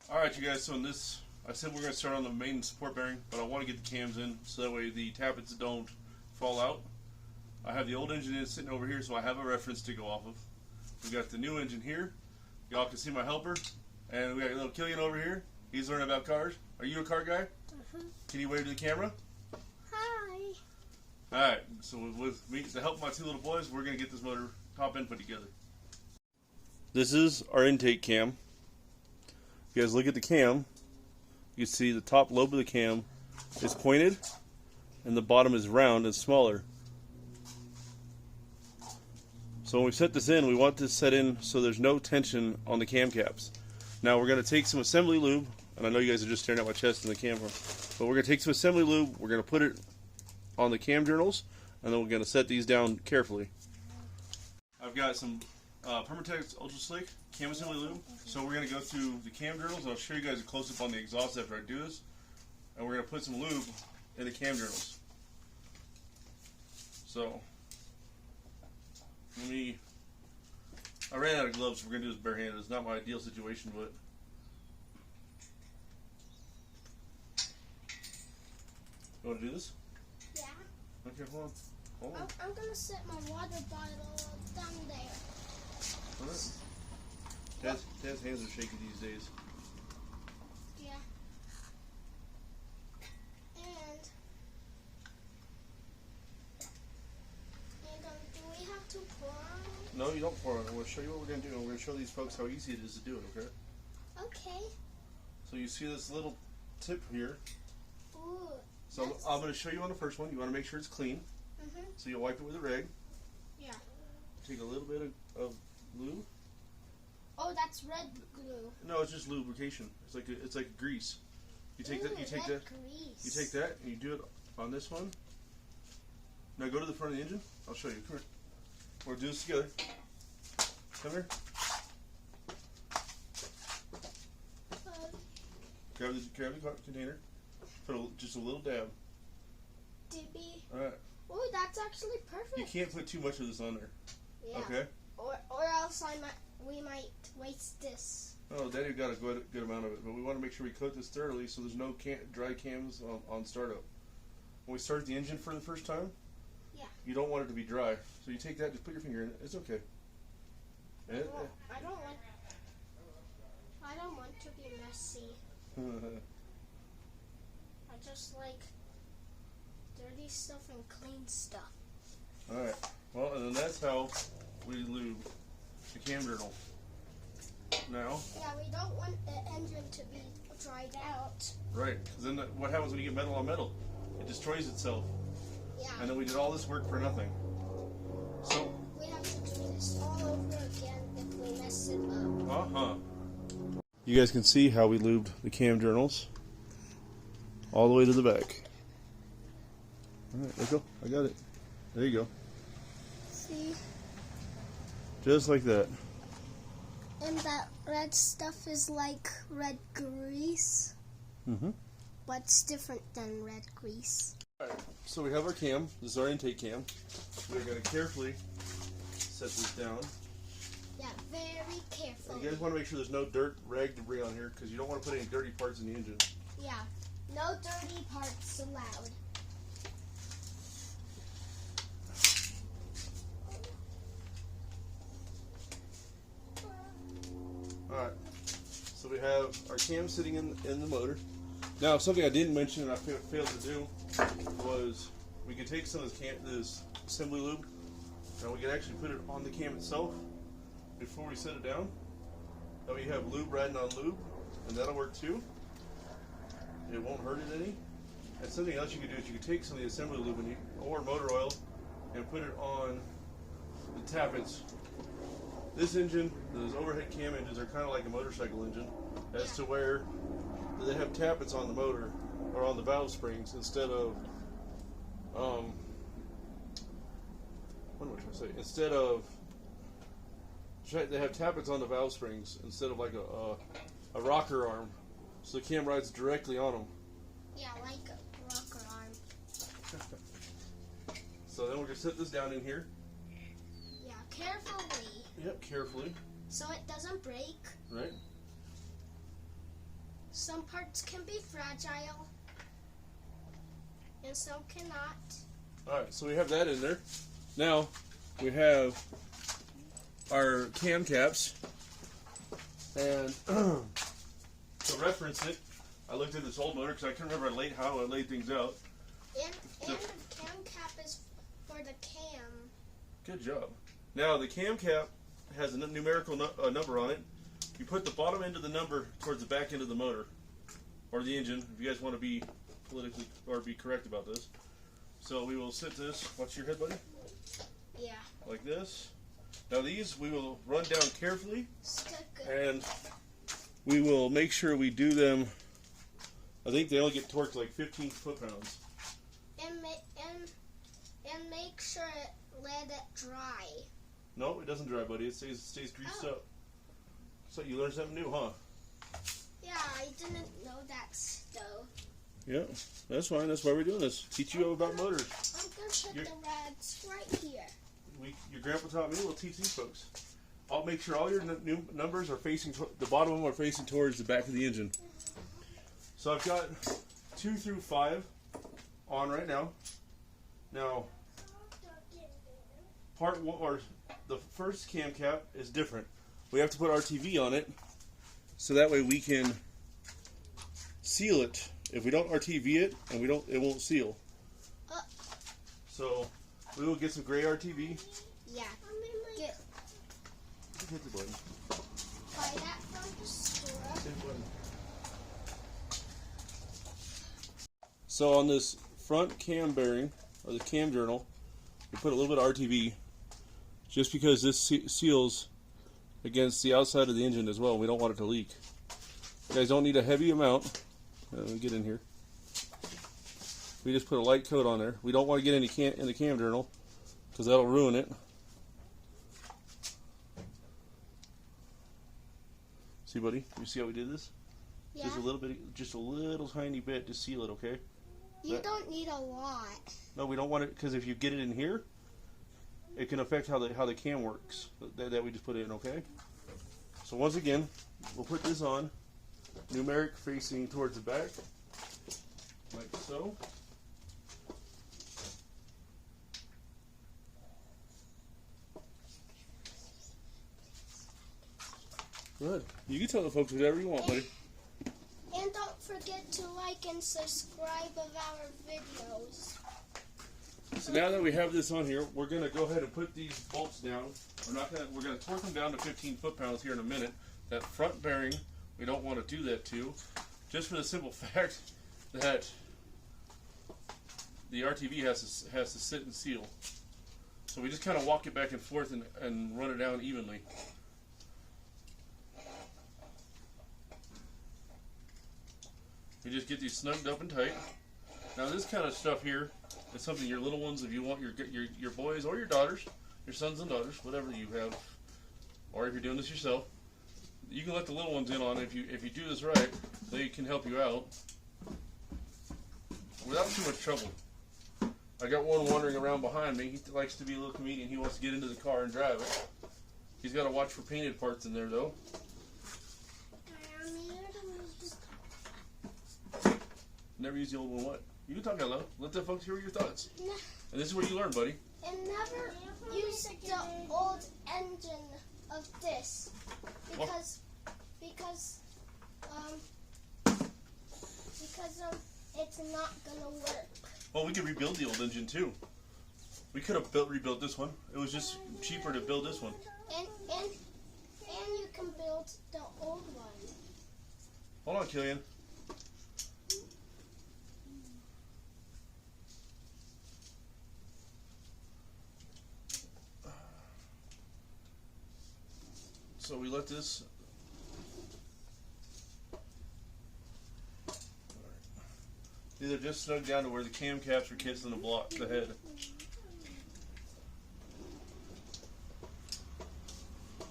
Alright you guys, so in this, I said we're going to start on the main support bearing, but I want to get the cams in so that way the tappets don't fall out. I have the old engine in sitting over here, so I have a reference to go off of. We got the new engine here. Y'all can see my helper. And we got little Killian over here. He's learning about cars. Are you a car guy? Can you wave to the camera? Hi. Alright, so with me, to help my two little boys, we're going to get this motor top end put together. This is our intake cam. If you guys look at the cam, you can see the top lobe of the cam is pointed and the bottom is round and smaller. So when we set this in, we want this set in so there's no tension on the cam caps. Now we're going to take some assembly lube, and I know you guys are just staring at my chest in the camera, but we're going to take some assembly lube, we're going to put it on the cam journals, and then we're going to set these down carefully. I've got some Permatex Ultra Slick cam assembly lube, so we're going to go through the cam journals. I'll show you guys a close-up on the exhaust after I do this, and we're going to put some lube in the cam journals. So, I ran out of gloves, so we're going to do this barehanded. It's not my ideal situation, but you want to do this? Yeah. Okay, hold on. I'm going to set my water bottle down there. Alright. Dad's hands are shaky these days. Yeah. And do we have to pour on it? No, you don't pour on it. We'll show you what we're going to do. We're going to show these folks how easy it is to do it, okay? Okay. So you see this little tip here. Ooh. So I'm going to show you on the first one. You want to make sure it's clean. So you'll wipe it with a rag. Yeah. Take a little bit of lube. Oh, that's red glue. No, it's just lubrication. It's like grease. You take that. You take that. Grease. You take that and you do it on this one. Now go to the front of the engine. I'll show you. Come here. We'll do this together. Come here. Grab the container. Put just a little dab. Dibby. All right. Oh, that's actually perfect. You can't put too much of this on there. Yeah. Okay. Or else we might waste this. Oh, Daddy got a good amount of it, but we want to make sure we coat this thoroughly so there's no dry cams on startup. When we start the engine for the first time, you don't want it to be dry. So you take that, just put your finger in it. It's okay. I don't want to be messy. I just like dirty stuff and clean stuff. Alright. Well, and then that's how we lube the cam journal. Now. Yeah, we don't want the engine to be dried out. Right. Because then what happens when you get metal on metal? It destroys itself. Yeah. And then we did all this work for nothing. So. We have to do this all over again if we mess it up. You guys can see how we lubed the cam journals all the way to the back. Alright, there you go. I got it. There you go. See? Just like that. And that red stuff is like red grease. But it's different than red grease. Alright, so we have our cam. This is our intake cam. We're going to carefully set this down. Yeah, very carefully. You guys want to make sure there's no dirt, rag debris on here because you don't want to put any dirty parts in the engine. Yeah, no dirty parts allowed. Alright, so we have our cam sitting in the motor. Now, something I didn't mention and I failed to do was we could take some of this assembly lube and we can actually put it on the cam itself before we set it down. That way you have lube riding on lube, and that'll work too. It won't hurt it any. And something else you can do is you can take some of the assembly lube or motor oil and put it on the tappets. This engine, those overhead cam engines are kind of like a motorcycle engine, as to where they have tappets on the motor or on the valve springs instead of what am I trying to say? Instead of they have tappets on the valve springs instead of like a rocker arm, so the cam rides directly on them. Yeah, like a rocker arm. So then we're gonna set this down in here. Yeah, carefully. Yep, carefully. So it doesn't break. Right. Some parts can be fragile, and some cannot. Alright, so we have that in there. Now, we have our cam caps. And to reference it, I looked at this old motor because I couldn't remember how I laid things out. And the cam cap is for the cam. Good job. Now, the cam cap has a numerical number on it. You put the bottom end of the number towards the back end of the motor, or the engine, if you guys want to be politically, or be correct about this. So we will sit this, watch your head, buddy? Yeah. Like this. Now these we will run down carefully, and we will make sure we do them. I think they only get torqued like 15 foot-pounds. And make sure let it dry. No, it doesn't dry, buddy. It stays greased up. So you learned something new, huh? Yeah, I didn't know that though. Yeah, that's fine. That's why we're doing this. Teach you about motors. I'm gonna put the rads right here. Your grandpa taught me. We'll teach these folks. I'll make sure all your new numbers are facing. The bottom of them are facing towards the back of the engine. So I've got 2 through 5 on right now. Now, part 1 or the first cam cap is different. We have to put RTV on it, so that way we can seal it. If we don't RTV it, and it won't seal. So we will get some gray RTV. Yeah. Hit the button. Buy that from the store. Hit the button. So on this front cam bearing, or the cam journal, we put a little bit of RTV, just because this seals against the outside of the engine as well. We don't want it to leak. You guys don't need a heavy amount. Let me get in here. We just put a light coat on there. We don't want to get any in the cam journal, because that'll ruin it. See, buddy? You see how we did this? Yeah. Just a little tiny bit to seal it, okay? You don't need a lot. No, we don't want it, because if you get it in here, it can affect how the cam works that we just put in, okay? So once again, we'll put this on, numeric facing towards the back, like so. Good. You can tell the folks whatever you want, buddy. And don't forget to like and subscribe of our videos. So now that we have this on here, we're going to go ahead and put these bolts down. We're going to torque them down to 15 foot-pounds here in a minute. That front bearing, we don't want to do that to, just for the simple fact that the RTV has to sit and seal. So we just kind of walk it back and forth and run it down evenly. You just get these snugged up and tight. Now this kind of stuff here is something your little ones, if you want your boys or your daughters, your sons and daughters, whatever you have, or if you're doing this yourself, you can let the little ones in on it. If you do this right, they can help you out without too much trouble. I got one wandering around behind me. He likes to be a little comedian. He wants to get into the car and drive it. He's got to watch for painted parts in there though. Never use the old one. What? You can talk out loud. Let the folks hear your thoughts. No. And this is where you learn, buddy. And never use the old engine of this because it's not gonna work. Well, we could rebuild the old engine too. We could have rebuilt this one. It was just cheaper to build this one. And you can build the old one. Hold on, Killian. So we let this. These are just snug down to where the cam caps are kissing the head.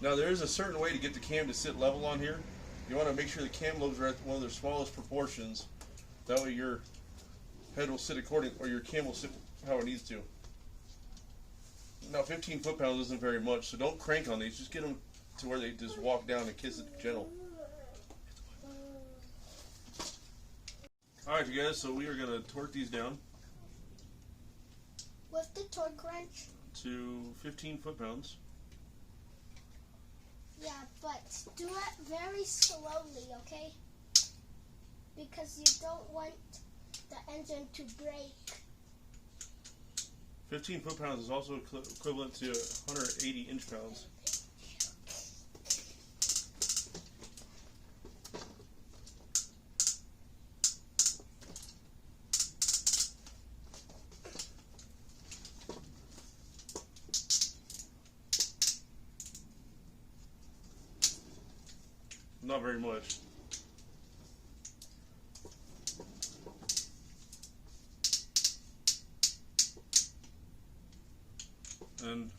Now there is a certain way to get the cam to sit level on here. You want to make sure the cam lobes are at one of their smallest proportions. That way your head will sit or your cam will sit how it needs to. Now 15 foot-pounds isn't very much, so don't crank on these. Just get them to where they just walk down and kiss it gentle. Alright, you guys, so we are going to torque these down With the torque wrench? to 15 foot-pounds. Yeah, but do it very slowly, okay? Because you don't want the engine to break. 15 foot-pounds is also equivalent to 180 inch-pounds. Not very much. And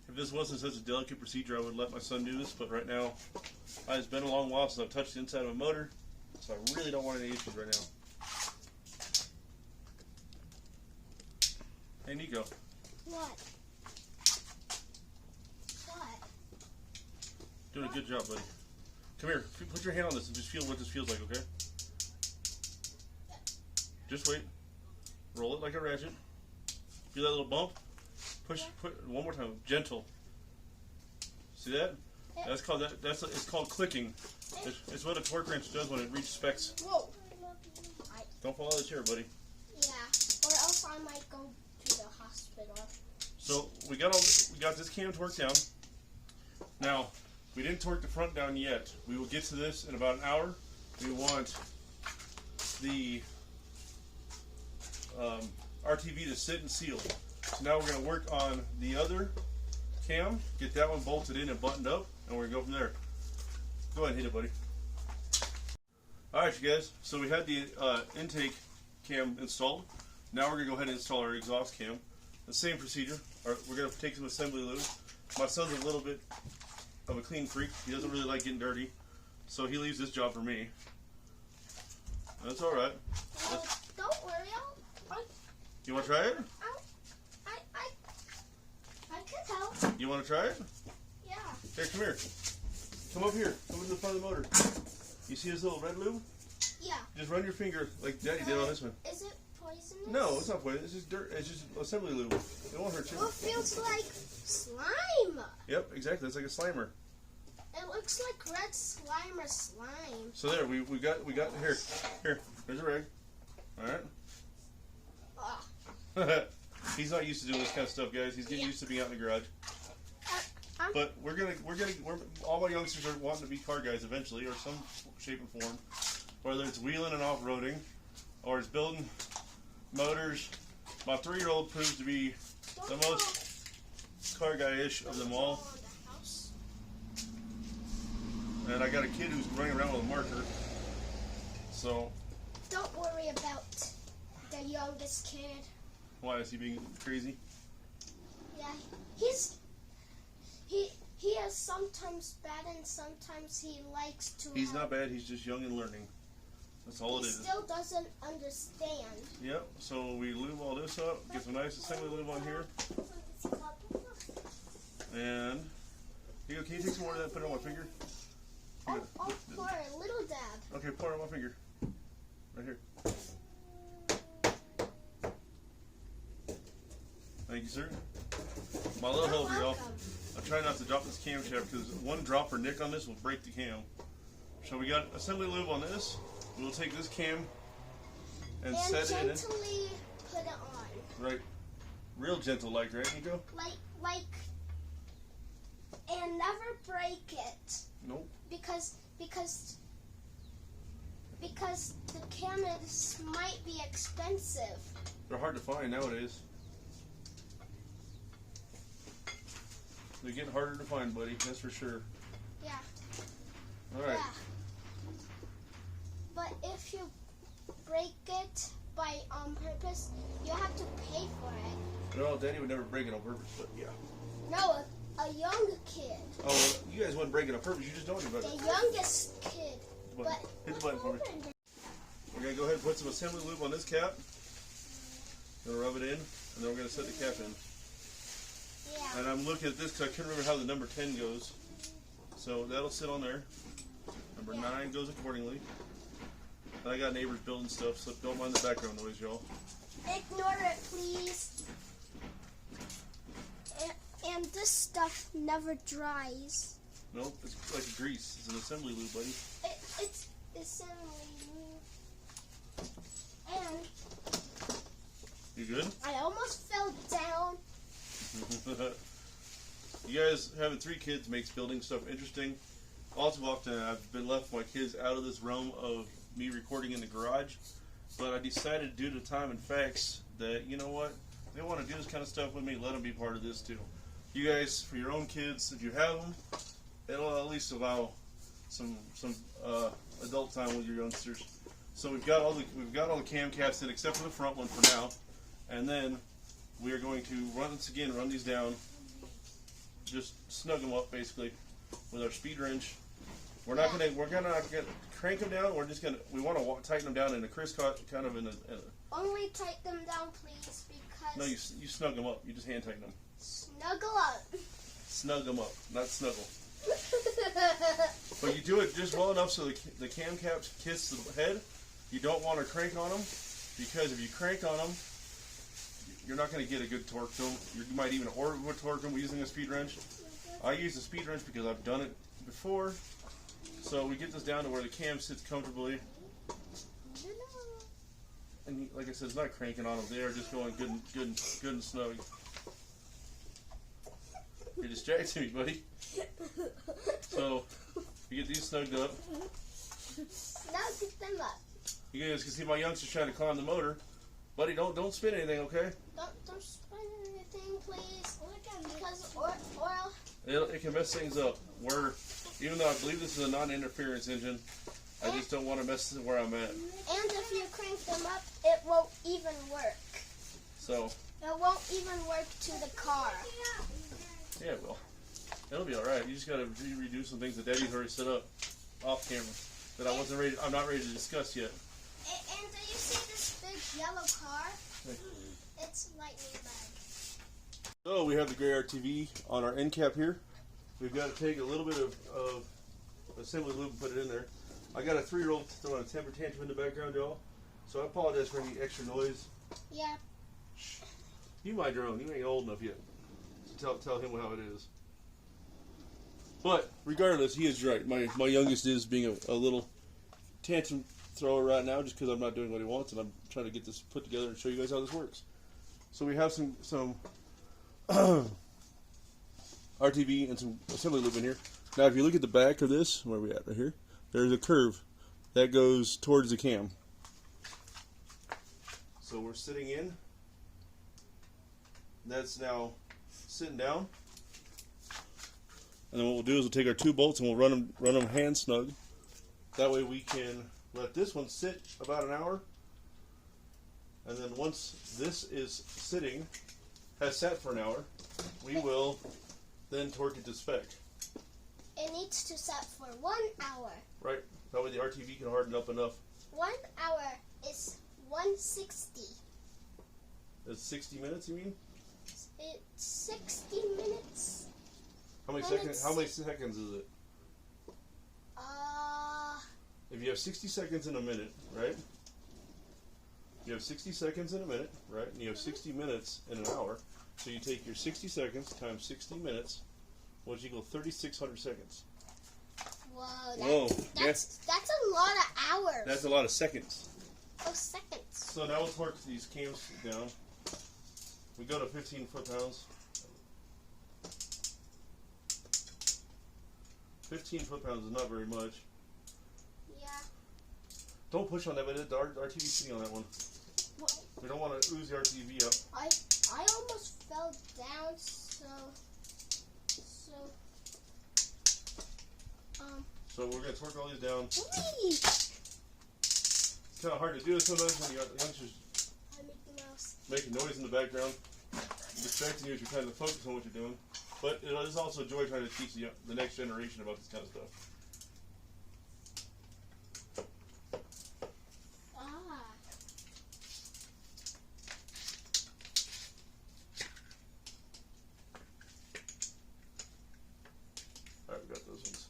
if this wasn't such a delicate procedure, I would let my son do this, but right now, it's been a long while since I've touched the inside of a motor, so I really don't want any issues right now. Hey, Nico. What? Doing a good job, buddy. Come here. Put your hand on this and just feel what this feels like, okay? Just wait. Roll it like a ratchet. Feel that little bump? Push. Put one more time. Gentle. See that? That's called it's called clicking. It's what a torque wrench does when it reaches specs. Whoa. Don't fall out of the chair, buddy. Yeah. Or else I might go to the hospital. So we got this cam torqued down. Now, we didn't torque the front down yet. We will get to this in about an hour. We want the RTV to sit and seal. So now we're going to work on the other cam, get that one bolted in and buttoned up, and we're going to go from there. Go ahead and hit it, buddy. Alright, you guys. So we had the intake cam installed. Now we're going to go ahead and install our exhaust cam. The same procedure. We're going to take some assembly lube. My son's a little bit of a clean freak. He doesn't really like getting dirty, so he leaves this job for me. That's all right. Well, don't worry. You want to try it? I can help. You want to try it? Yeah. Here, come here. Come up here. Come to the front of the motor. You see this little red lube? Yeah. Just run your finger like Daddy did on this one. Is it poisonous? No, it's not poisonous. It's just dirt. It's just assembly lube. It won't hurt you. Well, it feels like slime. Yep, exactly. It's like a slimer. It looks like red slime or slime. So there, we got here. There's a rag. All right. He's not used to doing this kind of stuff, guys. He's getting used to being out in the garage. But we're all my youngsters are wanting to be car guys eventually, or some shape and form. Whether it's wheeling and off-roading, or it's building motors. My 3-year-old proves to be the most car guy-ish of them all. And I got a kid who's running around with a marker. So. Don't worry about the youngest kid. Why is he being crazy? Yeah, he is sometimes bad and sometimes he likes to. He's not bad. He's just young and learning. That's all it is. He still doesn't understand. Yep. So we lube all this up. Get some nice assembly lube on here. And here, can you take some more of that and put it on my finger? Oh, pour a little dab. Okay, pour it on my finger. Right here. Thank you, sir. My little helper, y'all. I try not to drop this camshaft because one drop or nick on this will break the cam. So we got assembly lube on this. We'll take this cam and set it in. And gently put it on. Right. Real gentle like, right, Nico? Like, and never break it. Nope. Because the cameras might be expensive. They're hard to find nowadays. They're getting harder to find, buddy. That's for sure. Yeah. All right. Yeah. But if you break it by on purpose, you have to pay for it. No, Daddy would never break it on purpose, but yeah. No, a young kid. Oh, well, you guys wouldn't break it on purpose. You just don't know about it. The youngest kid. Hit the button for me. We're going to go ahead and put some assembly lube on this cap. Going to rub it in, and then we're going to set the cap in. Yeah. And I'm looking at this because I couldn't remember how the number 10 goes. So that'll sit on there. Number 9 goes accordingly. And I got neighbors building stuff, so don't mind the background noise, y'all. Ignore it, please. And this stuff never dries. Nope, it's like grease. It's an assembly lube, buddy. It's assembly lube. And You good? I almost fell down. You guys having 3 kids makes building stuff interesting. All too often I've been left my kids out of this realm of me recording in the garage. But I decided due to time and facts that, you know what, if they want to do this kind of stuff with me, let them be part of this too. You guys, for your own kids, if you have them, it'll at least allow some adult time with your youngsters. So we've got all the cam caps in except for the front one for now, and then we are going to run these down, just snug them up basically with our speed wrench. We're gonna crank them down. We want to tighten them down in a crisscross kind of in a. Only tighten them down, please, because. No, you snug them up. You just hand tighten them. Snuggle up. Snug them up, not snuggle. But you do it just well enough so the cam caps kiss the head. You don't want to crank on them, because if you crank on them, you're not going to get a good torque to them. You might even over-torque them using a speed wrench. I use a speed wrench because I've done it before. So we get this down to where the cam sits comfortably. And like I said, it's not cranking on them. They are just going good and snug. You're distracting me, buddy. So you get these snugged up. Now get them up. You guys can see my youngster's trying to climb the motor. Buddy, don't spin anything, okay? Don't spin anything, please. Because or it can mess things up. Even though I believe this is a non-interference engine, I just don't want to mess where I'm at. And if you crank them up, it won't even work. So it won't even work to the car. Yeah, it will. It'll be all right. You just got to redo some things that Daddy's already set up off camera that I'm not ready to discuss yet. And do you see this big yellow car? It's Lightning bag. So we have the gray RTV on our end cap here. We've got to take a little bit of assembly lube and put it in there. I got a 3-year-old throwing a temper tantrum in the background, y'all. So I apologize for any extra noise. Yeah. Shh. You mind your own. You ain't old enough yet to tell him how it is. But regardless, he is right. My youngest is being a little tantrum thrower right now just because I'm not doing what he wants, and I'm trying to get this put together and show you guys how this works. So we have some RTV and some assembly lube in here. Now if you look at the back of this, where are we at right here? There's a curve that goes towards the cam. So we're sitting in. That's now sitting down. And then what we'll do is we'll take our 2 bolts and we'll run them hand snug. That way we can let this one sit about an hour. And then once this is has sat for an hour, we will then torque it to spec. It needs to set for 1 hour. Right. That way the RTV can harden up enough. 1 hour is 160. That's 60 minutes, you mean? It's 60 minutes. How many seconds is it? If you have 60 seconds in a minute, right? You have 60 seconds in a minute, right? And you have 60 minutes in an hour. So you take your 60 seconds times 60 minutes, which equals 3,600 seconds. Whoa, that's a lot of hours. That's a lot of seconds. Oh, seconds. So now we'll torque these cams down. We go to 15 foot-pounds. 15 foot-pounds is not very much. Yeah. Don't push on that, but the RTV's sitting on that one. What? We don't want to ooze the RTV up. I almost fell down, So we're going to torque all these down. Whee! It's kind of hard to do it sometimes when you got youngsters making noise in the background, distracting you as you're trying to focus on what you're doing. But it is also a joy trying to teach the next generation about this kind of stuff. Alright, we got those ones.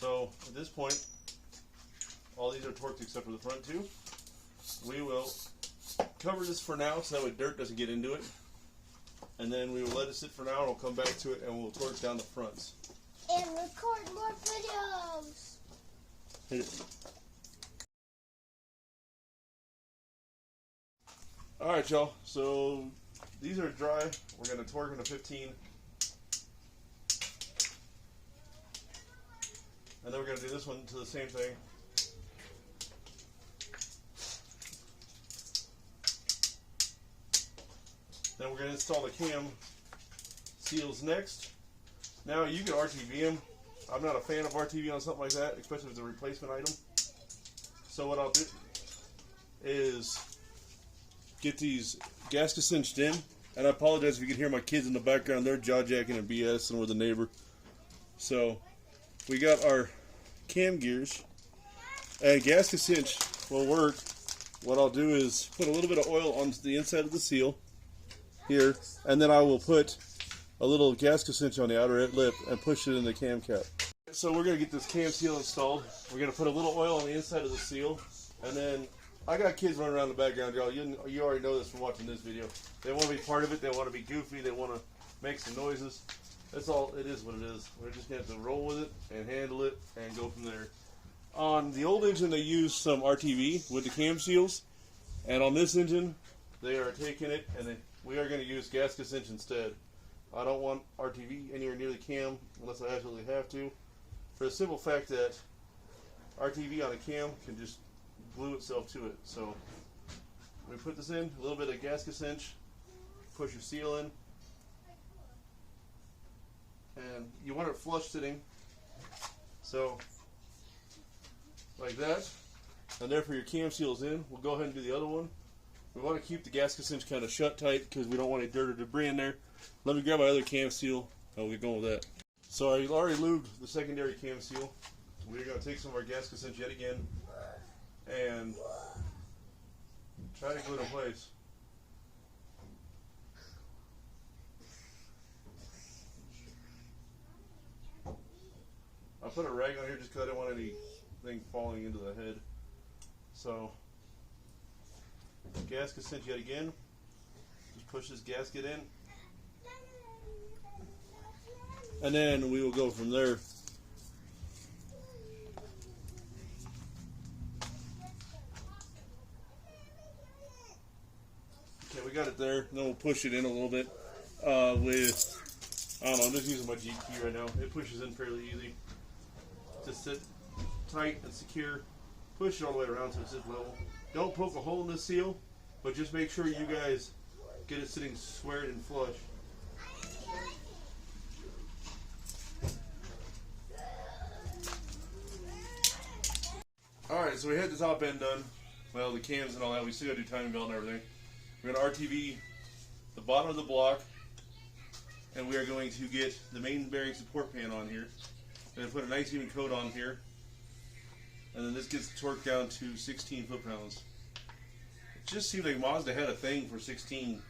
So at this point, all these are torqued except for the front two. We will cover this for now so that way dirt doesn't get into it. And then we will let it sit for now and we'll come back to it and we'll torque down the fronts. And record more videos. Hit it. Alright y'all, so these are dry. We're going to torque them to 15. And then we're going to do this one to the same thing. Then we're going to install the cam seals next. Now you can RTV them. I'm not a fan of RTV on something like that, especially if it's a replacement item. So what I'll do is get these gaskets cinched in. And I apologize if you can hear my kids in the background. They're jaw-jacking and BSing with a neighbor. So we got our cam gears. And gasket cinch will work. What I'll do is put a little bit of oil on the inside of the seal here, and then I will put a little gasket cinch on the outer lip and push it in the cam cap. So we're going to get this cam seal installed. We're going to put a little oil on the inside of the seal, and then I got kids running around in the background, y'all. You already know this from watching this video. They want to be part of it. They want to be goofy. They want to make some noises. That's all. It is what it is. We're just going to have to roll with it and handle it and go from there. On the old engine, they used some RTV with the cam seals, and on this engine, they are taking it and we are going to use gasket cinch instead. I don't want RTV anywhere near the cam unless I absolutely have to, for the simple fact that RTV on a cam can just glue itself to it. So we put this in, a little bit of gasket cinch, push your seal in, and you want it flush sitting, so like that, and therefore your cam seal's in. We'll go ahead and do the other one. We want to keep the gasket cinch kind of shut tight because we don't want any dirt or debris in there. Let me grab my other cam seal and we'll get going with that. So I already lubed the secondary cam seal. We're going to take some of our gasket cinch yet again and try to glue it in place. I put a rag on here just because I didn't want anything falling into the head. So gasket cinch yet again. Just push this gasket in. And then we will go from there. Okay, we got it there. Then we'll push it in a little bit with, I don't know, I'm just using my G key right now. It pushes in fairly easy. Just sit tight and secure. Push it all the way around so it's just level. Don't poke a hole in the seal, but just make sure you guys get it sitting squared and flush. Alright, so we had the top end done. Well, the cams and all that. We still got to do timing belt and everything. We're going to RTV the bottom of the block, and we are going to get the main bearing support pan on here. We're going to put a nice even coat on here. And then this gets torqued down to 16 foot-pounds. It just seemed like Mazda had a thing for 16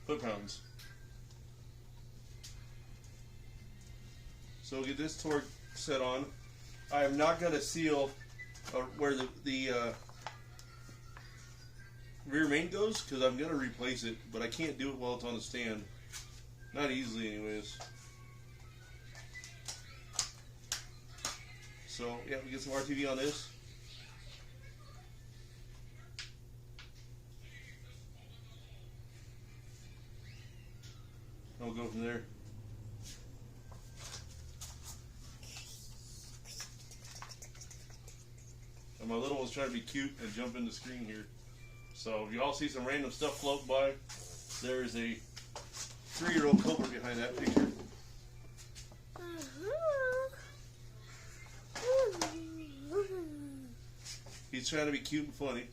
foot-pounds. So we'll get this torque set on. I am not going to seal where the rear main goes because I'm going to replace it, but I can't do it while it's on the stand. Not easily anyways. So yeah, we get some RTV on this. And we'll go from there. And my little one's trying to be cute and jump in the screen here. So if you all see some random stuff float by, there is a 3-year-old culprit behind that picture. He's trying to be cute and funny.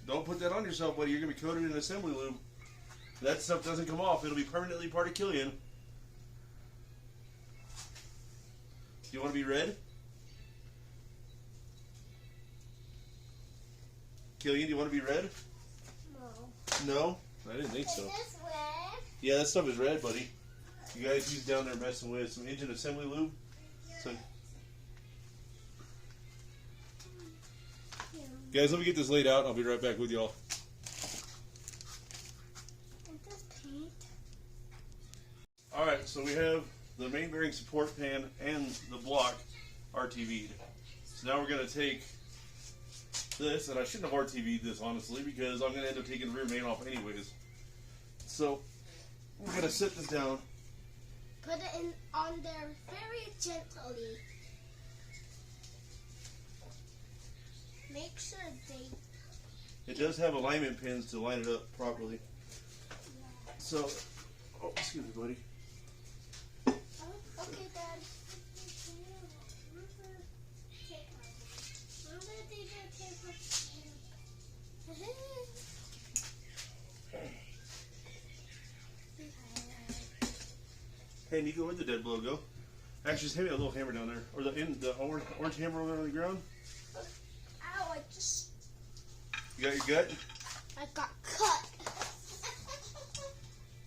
Don't put that on yourself, buddy. You're going to be coated in assembly lube. If that stuff doesn't come off, it'll be permanently part of Killian. Do you want to be red? Killian, do you want to be red? No. No? I didn't think so. Is this red? Yeah, that stuff is red, buddy. You guys, he's down there messing with some engine assembly lube. So Guys, let me get this laid out. I'll be right back with y'all. Alright, so we have the main bearing support pan and the block RTV'd. So now we're going to take this, and I shouldn't have RTV'd this honestly because I'm going to end up taking the rear main off anyways. So we're going to set this down. Put it in on there very gently. Make sure It does have alignment pins to line it up properly. Yeah. So, oh, excuse me, buddy. Okay, Dad. Hey, Nico, where'd the dead blow go? Actually, just hand me a little hammer down there. Or the orange hammer over there on the ground. Ow, I just... You got your gut? I got cut.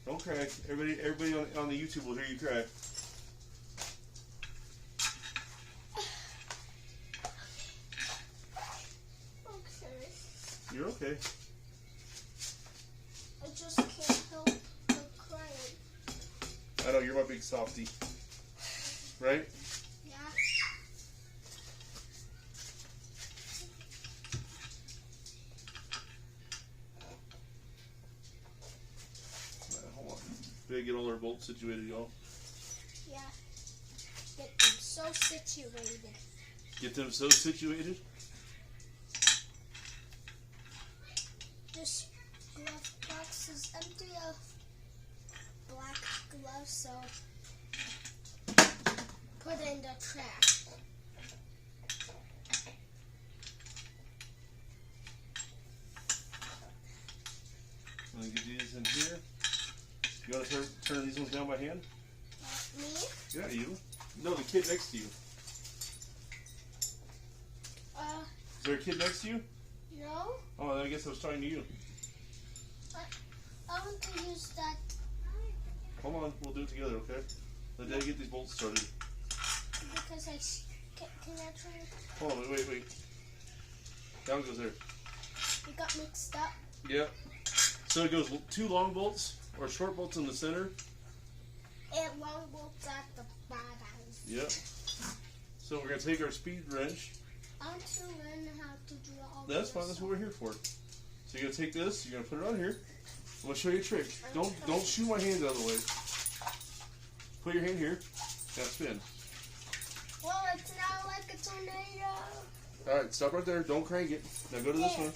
Don't cry. Everybody on the YouTube will hear you cry. Okay. You're okay. I just can't help but crying. I know, you're my big softie. Right? Yeah. Hold on. We gotta get all our bolts situated, y'all. Yeah. Get them so situated. Get them so situated. This glove box is empty of black gloves, so put it in the trash. I'm gonna get these in here. You want to turn these ones down by hand? Me? Yeah, you. No, the kid next to you. Is there a kid next to you? No. Oh, I guess I was talking to you. I want to use that. Hold on, we'll do it together, okay? Let Daddy get these bolts started. Because can I try? Hold on, wait. Down goes there. You got mixed up. Yep. So it goes 2 long bolts or short bolts in the center. And long bolts at the bottom. Yep. So we're gonna take our speed wrench. I want to learn how to do all That's fine. That's what we're here for. So you're gonna take this. You're gonna put it on here. I'm gonna show you a trick. Don't shoot my hand out of the way. Put your hand here. Now spin. Well, it's now like a tornado. All right, stop right there. Don't crank it. Now go to this one.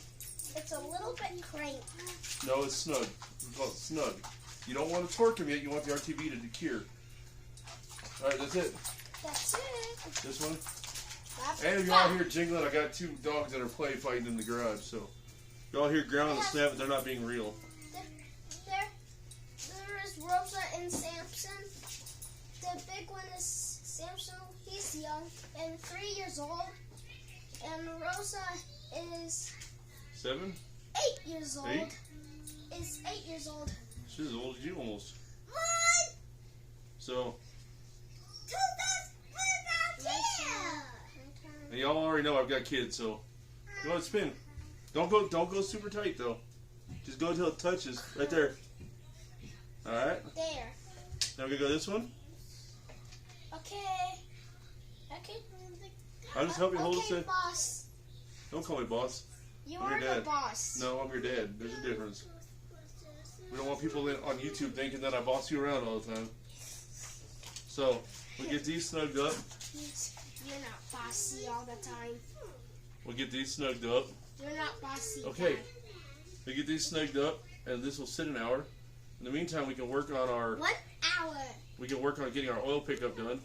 It's a little bit cranked. No, it's snug. We call it snug. You don't want to torque them yet. You want the RTV to cure. All right, that's it. That's it. This one. That's And if y'all hear jingling, I got 2 dogs that are play fighting in the garage. So y'all hear growling and snapping. They're not being real. There is Rosa and Samson. The big one is Samson. He's young and 3 years old. And Rosa is 7? 8 years old. 8? Is 8 years old. She's as old as you almost. What? So, Yeah. and y'all already know I've got kids, so go ahead and spin. Don't go super tight though. Just go until it touches right there. All right. There. Now we're gonna go this one. Okay. Okay. I'll just help you hold Okay, it. boss. Don't call me boss. You I'm are your the dad. boss. No, I'm your dad. There's a difference. We don't want people on YouTube thinking that I boss you around all the time. So we'll get these snugged up. You're not bossy all the time. We'll get these snugged up. You're not bossy. Okay. Dad. We get these snugged up, and this will sit an hour. In the meantime, we can work on our. 1 hour. We can work on getting our oil pickup done.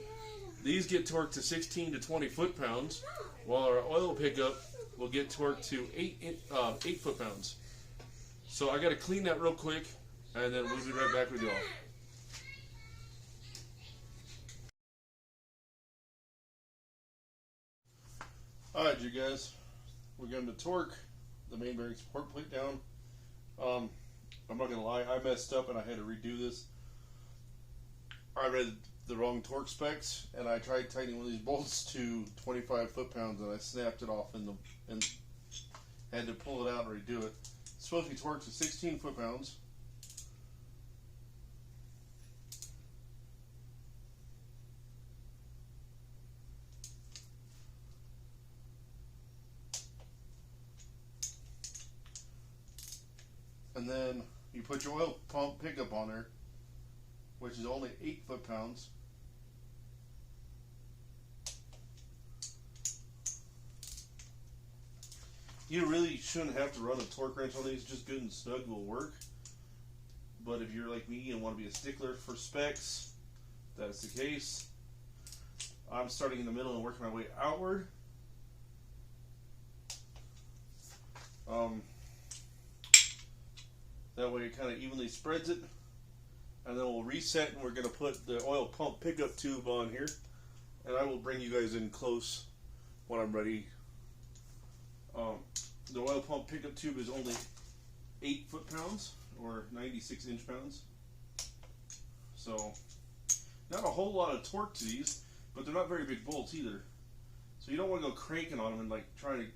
These get torqued to 16 to 20 foot-pounds, while our oil pickup will get torqued to 8 foot-pounds. So I got to clean that real quick, and then we'll be right back with y'all. Alright, you guys. We're going to torque the main bearing support plate down. I'm not going to lie, I messed up and I had to redo this. I read the wrong torque specs, and I tried tightening one of these bolts to 25 foot-pounds, and I snapped it off Had to pull it out and redo it. It's supposed to be torqued to 16 foot-pounds. And then you put your oil pump pickup on there, which is only 8 foot-pounds. You really shouldn't have to run a torque wrench on these. Just good and snug will work. But if you're like me and want to be a stickler for specs, that's the case. I'm starting in the middle and working my way outward. That way it kind of evenly spreads it. And then we'll reset, and we're going to put the oil pump pickup tube on here. And I will bring you guys in close when I'm ready. The oil pump pickup tube is only 8 foot-pounds or 96 inch-pounds. So, not a whole lot of torque to these, but they're not very big bolts either. So you don't want to go cranking on them and like trying to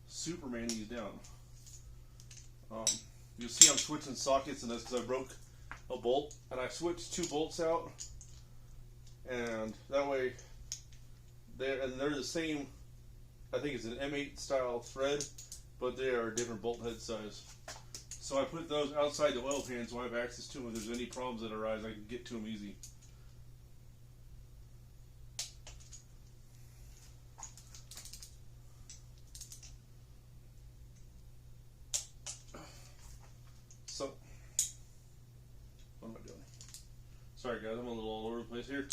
Superman these down. You'll see I'm switching sockets, and that's because I broke a bolt, and I switched 2 bolts out, and that way they're the same. I think it's an M8 style thread, but they are a different bolt head size. So I put those outside the oil pan so I have access to them. If there's any problems that arise, I can get to them easy. So, what am I doing? Sorry guys, I'm a little all over the place here.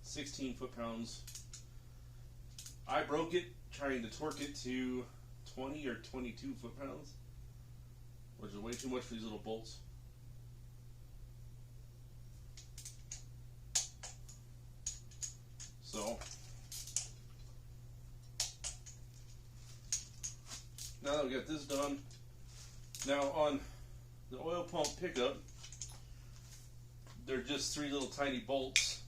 $16 foot-pounds. I broke it trying to torque it to 20 or 22 foot-pounds, which is way too much for these little bolts. So now that we got this done, now on the oil pump pickup, they're just 3 little tiny bolts.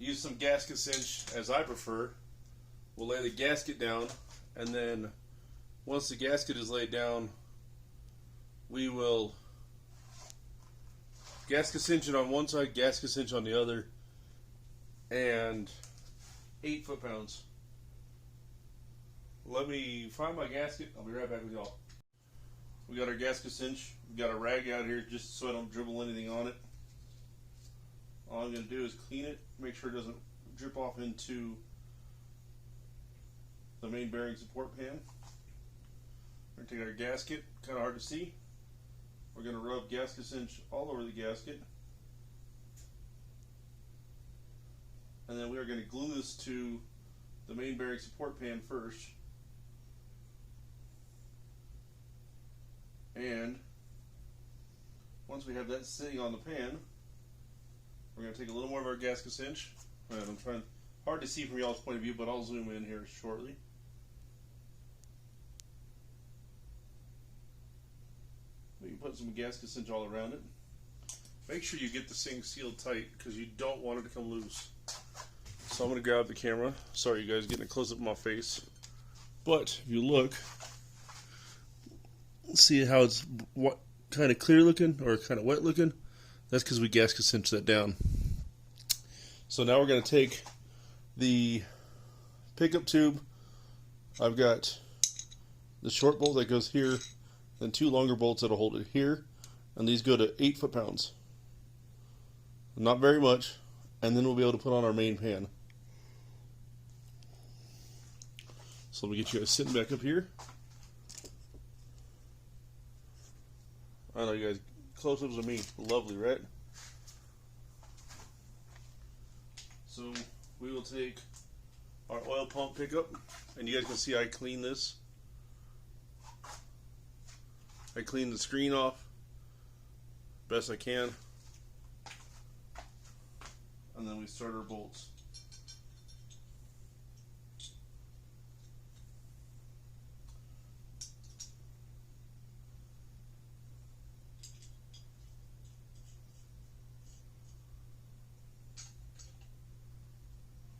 Use some gasket cinch as I prefer. We'll lay the gasket down, and then once the gasket is laid down, we will gasket cinch it on one side, gasket cinch on the other, and 8 foot-pounds. Let me find my gasket. I'll be right back with y'all. We got our gasket cinch. We got a rag out here just so I don't dribble anything on it. All I'm going to do is clean it, make sure it doesn't drip off into the main bearing support pan. We're going to take our gasket, kind of hard to see. We're going to rub gasket cinch all over the gasket. And then we are going to glue this to the main bearing support pan first. And once we have that sitting on the pan, we're going to take a little more of our gasket cinch. And I'm trying, hard to see from y'all's point of view, but I'll zoom in here shortly. We can put some gasket cinch all around it. Make sure you get this thing sealed tight because you don't want it to come loose. So I'm going to grab the camera. Sorry you guys, getting a close up of my face. But if you look, see how it's what kind of clear looking or kind of wet looking? That's because we gasket cinched that down. So now we're going to take the pickup tube. I've got the short bolt that goes here, and 2 longer bolts that'll hold it here, and these go to 8 foot-pounds. Not very much, and then we'll be able to put on our main pan. So let me get you guys sitting back up here. I know you guys, close-ups of me, lovely, right? So we will take our oil pump pickup, and you guys can see I clean this. I clean the screen off best I can, and then we start our bolts.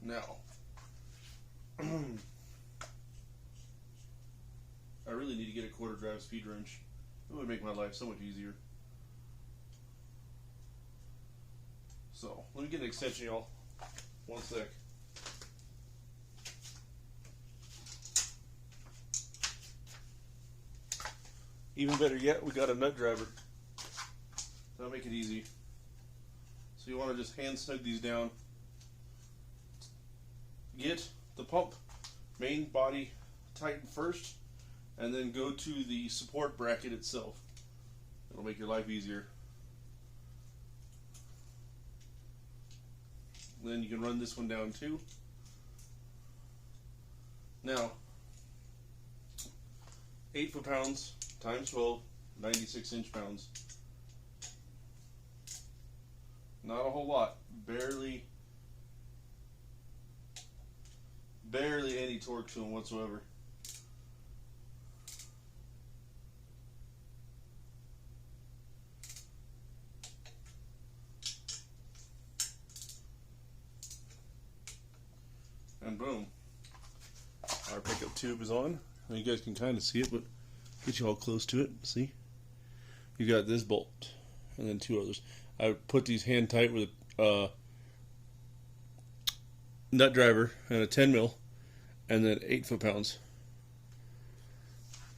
Now, I really need to get a quarter drive speed wrench. It would make my life so much easier. So, let me get an extension, y'all. One sec. Even better yet, we got a nut driver. That'll make it easy. So you want to just hand snug these down. Get the pump main body tightened first, and then go to the support bracket itself. It'll make your life easier. Then you can run this one down too. Now, 8 foot-pounds times 12, 96 inch-pounds. Not a whole lot. Barely any torque to them whatsoever. And boom, our pickup tube is on. You guys can kind of see it, but get you all close to it. See? You got this bolt, and then 2 others. I put these hand tight with a nut driver and a 10 mil, and then 8 foot-pounds.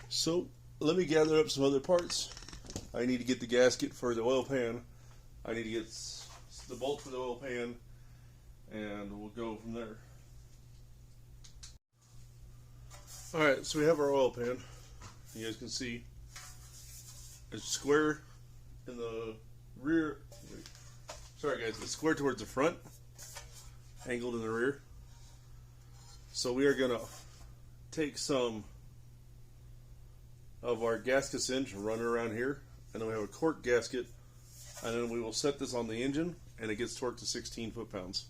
So let me gather up some other parts. I need to get the gasket for the oil pan. I need to get the bolt for the oil pan, and we'll go from there. Alright, so we have our oil pan. You guys can see it's square in the rear. Sorry guys, it's square towards the front, angled in the rear. So we are gonna take some of our gasket cinch and run it around here, and then we have a cork gasket, and then we will set this on the engine, and it gets torqued to 16 foot-pounds.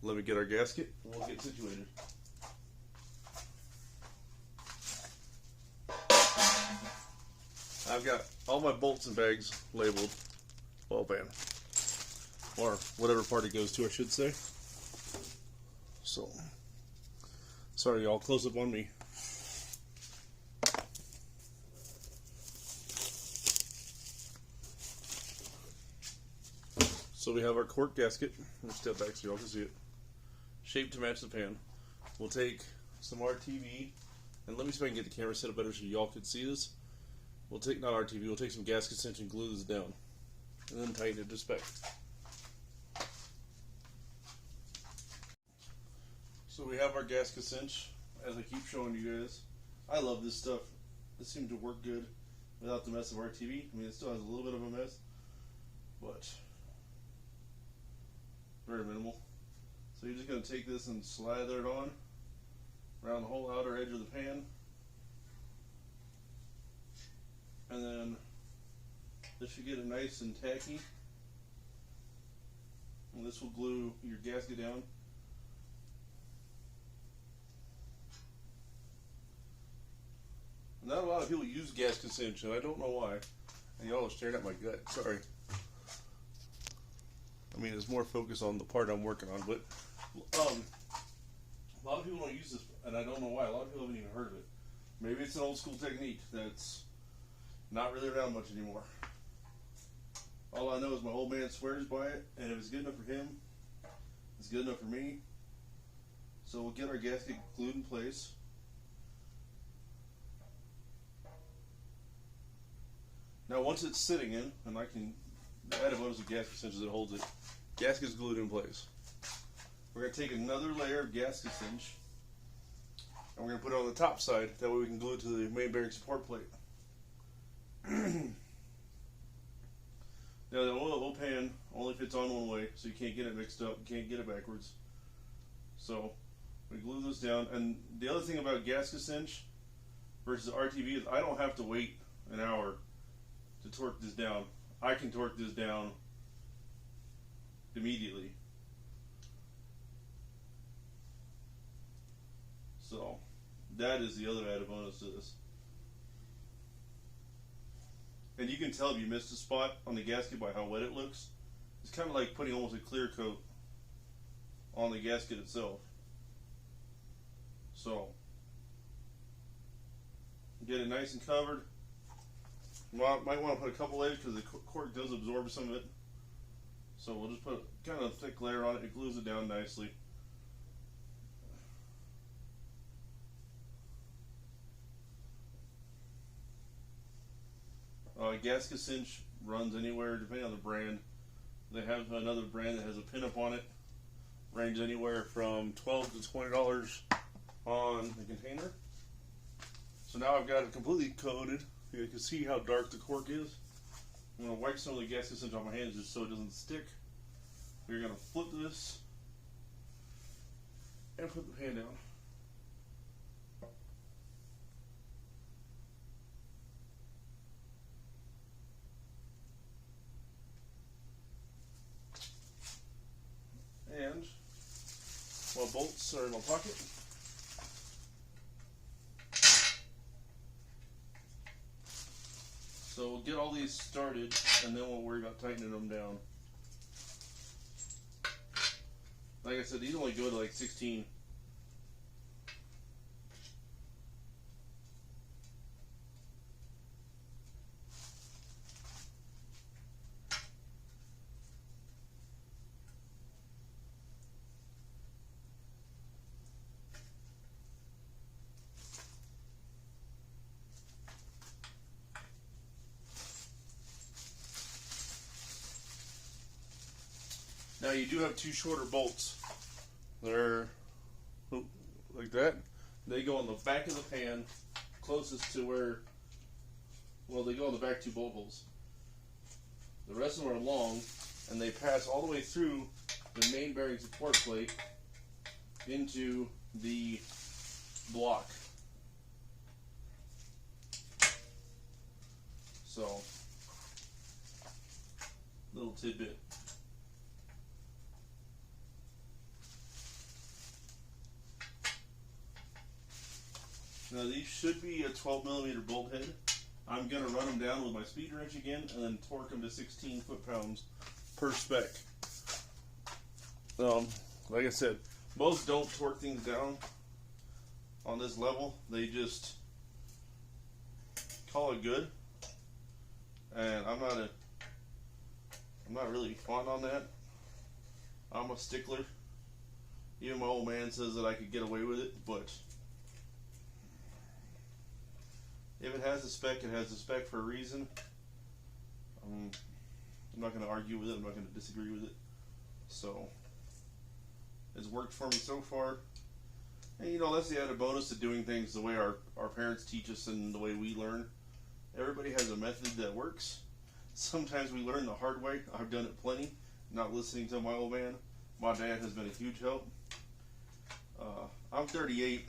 Let me get our gasket, and we'll get situated. I've got all my bolts and bags labeled oil pan, or whatever part it goes to, I should say. So, sorry y'all, close up on me. So we have our cork gasket. Let me step back so y'all can see it. Shaped to match the pan. We'll take some RTV, and let me see if I can get the camera set up better so y'all can see this. We'll take, not RTV, we'll take some gasket cinch and glue this down, and then tighten it to spec. So we have our gasket cinch, as I keep showing you guys. I love this stuff. It seemed to work good without the mess of RTV. I mean, it still has a little bit of a mess, but very minimal. So you're just going to take this and slather it on around the whole outer edge of the pan. And then this should get it nice and tacky. And this will glue your gasket down. Not a lot of people use gasket cinch, and I don't know why. And y'all are staring at my gut. Sorry. I mean, it's more focused on the part I'm working on, but a lot of people don't use this, and I don't know why. A lot of people haven't even heard of it. Maybe it's an old school technique that's not really around much anymore. All I know is my old man swears by it, and if it's good enough for him, it's good enough for me. So we'll get our gasket glued in place. Now once it's sitting in, and I can add a bonus of gasket cinch that holds it, gasket's glued in place. We're going to take another layer of gasket cinch, and we're going to put it on the top side, that way we can glue it to the main bearing support plate. Now the oil pan only fits on one way, so you can't get it mixed up, you can't get it backwards. So we glue this down, and the other thing about gasket cinch versus RTV is I don't have to wait an hour to torque this down. I can torque this down immediately. So that is the other added bonus to this. And you can tell if you missed a spot on the gasket by how wet it looks. It's kind of like putting almost a clear coat on the gasket itself. So get it nice and covered. Might want to put a couple layers because the cork does absorb some of it. So we'll just put kind of a thick layer on it. It glues it down nicely. Gasket cinch runs anywhere depending on the brand. They have another brand that has a pinup on it. Range anywhere from $12 to $20 on the container. So now I've got it completely coated. You can see how dark the cork is. I'm going to wipe some of the gasket cinch off my hands just so it doesn't stick. We're going to flip this and put the pan down. And my bolts are in my pocket. So we'll get all these started and then we'll worry about tightening them down. Like I said, these only go to like 16. Now you do have two shorter bolts. They're like that. They go on the back of the pan, closest to where, well, they go on the back two bolt holes. The rest of them are long, and they pass all the way through the main bearing support plate into the block. So, little tidbit. Now these should be a 12mm bolt head. I'm going to run them down with my speed wrench again and then torque them to 16 foot-pounds per spec. Like I said, most don't torque things down on this level. They just call it good. And I'm not really fond on that. I'm a stickler. Even my old man says that I could get away with it, but if it has a spec, it has a spec for a reason. I'm not going to argue with it. I'm not going to disagree with it. So, it's worked for me so far. And you know, that's the added bonus to doing things the way our parents teach us and the way we learn. Everybody has a method that works. Sometimes we learn the hard way. I've done it plenty. Not listening to my old man. My dad has been a huge help. I'm 38.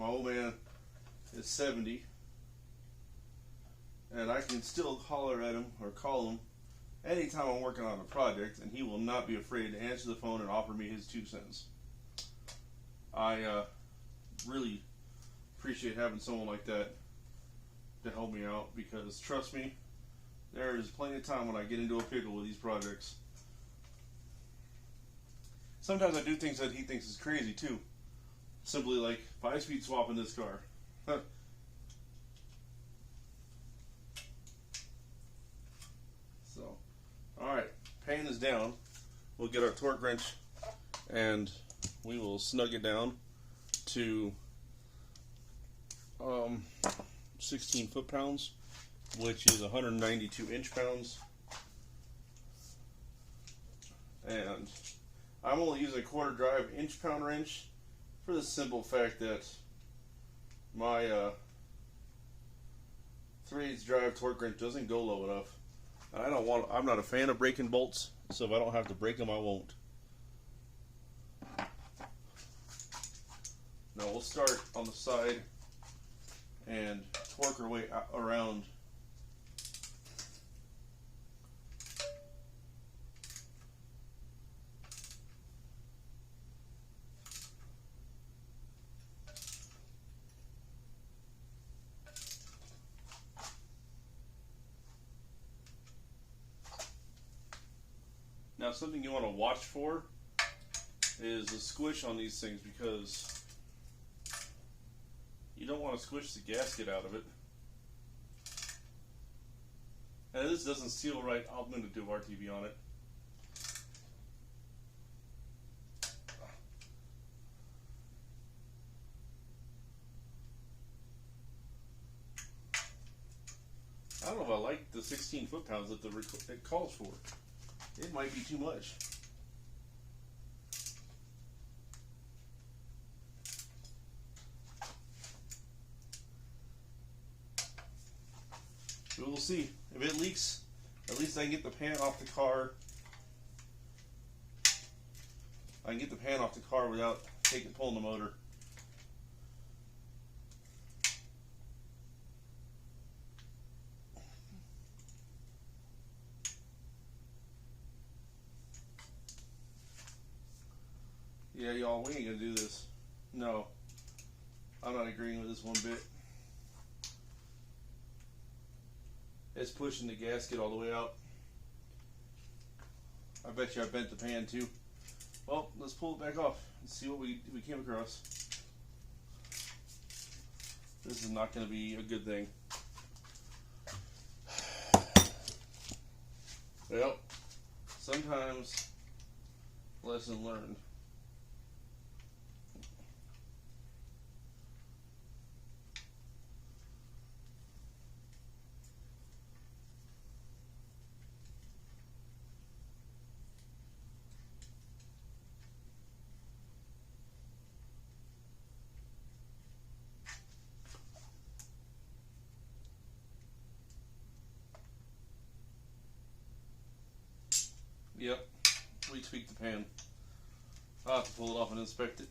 My old man is 70. And I can still holler at him or call him anytime I'm working on a project, and he will not be afraid to answer the phone and offer me his 2 cents. I really appreciate having someone like that to help me out, because trust me, there is plenty of time when I get into a pickle with these projects. Sometimes I do things that he thinks is crazy too. Simply like 5-speed swap in this car. So, alright, pan is down. We'll get our torque wrench and we will snug it down to 16 foot-pounds, which is 192 inch-pounds. And I'm only using a 1/4 drive inch-pound wrench for the simple fact that my 3/8 drive torque wrench doesn't go low enough. I'm not a fan of breaking bolts, so if I don't have to break them, I won't. Now we'll start on the side and torque our way around. Now something you want to watch for is a squish on these things, because you don't want to squish the gasket out of it. And this doesn't seal right. I'm going to do RTV on it. I don't know if I like the 16 foot-pounds that it calls for. It might be too much. But we'll see. If it leaks, at least I can get the pan off the car. I can get the pan off the car without pulling the motor. Yeah, y'all, we ain't gonna do this. No, I'm not agreeing with this one bit. It's pushing the gasket all the way out. I bet you I bent the pan too. Well, let's pull it back off and see what we came across. This is not going to be a good thing. Well, sometimes lesson learned. Yep, we tweaked the pan. I'll have to pull it off and inspect it.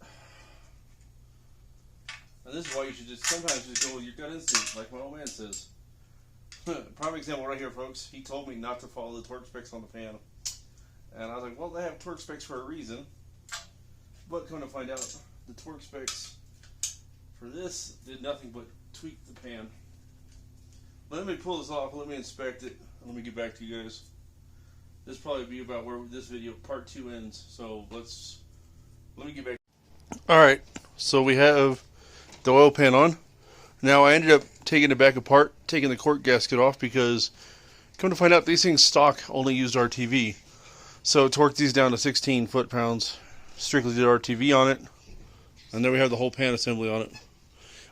And this is why you should sometimes just go with your gut instinct, like my old man says. Prime example right here, folks. He told me not to follow the torque specs on the pan. And I was like, well, they have torque specs for a reason. But come to find out, the torque specs for this did nothing but tweak the pan. Let me pull this off, let me inspect it, and let me get back to you guys. This will probably be about where this video part 2 ends. So let me get back. Alright, so we have the oil pan on. Now I ended up taking it back apart, taking the cork gasket off, because come to find out these things stock only used RTV. So torqued these down to 16 foot-pounds, strictly did RTV on it, and then we have the whole pan assembly on it.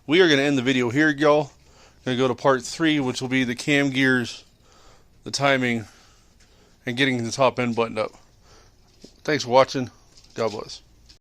We are going to end the video here, y'all. Going to go to part 3, which will be the cam gears, the timing, and getting the top end buttoned up. Thanks for watching. God bless.